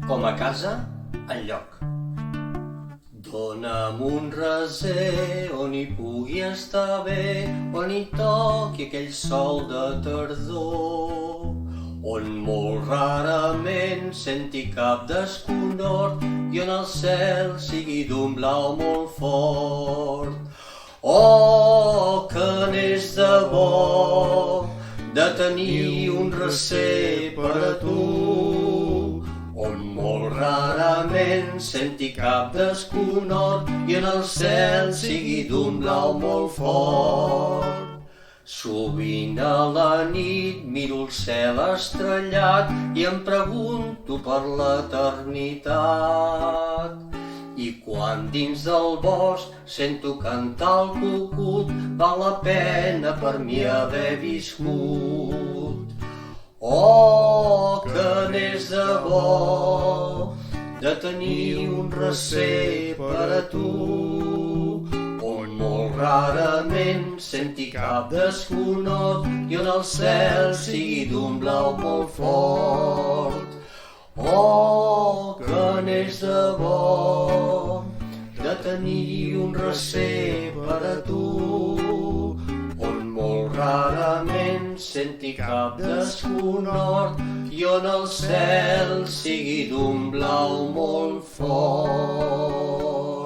com a casa, enlloc. Dóna'm un reser on hi pugui estar bé, on hi toqui aquell sol de tardor, on molt rarament senti cap desconhort i on el cel sigui d'un blau molt fort. Oh, que n'és de bo de tenir un recer per a tu, on molt rarament senti cap desconhort i en el cel sigui d'un blau molt fort. Sovint a la nit miro el cel estrellat i em pregunto per l'eternitat. I quan dins del bosc sento cantar el cucut, val la pena per mi haver viscut. Oh, que n'és de bo de tenir un recer per a tu, on molt rarament senti cap desconhort i on el cel sigui d'un blau molt fort. Oh, que n'és de bo de tenir un recer per a tu, on molt rarament senti cap desconhort i on el cel sigui d'un blau molt fort.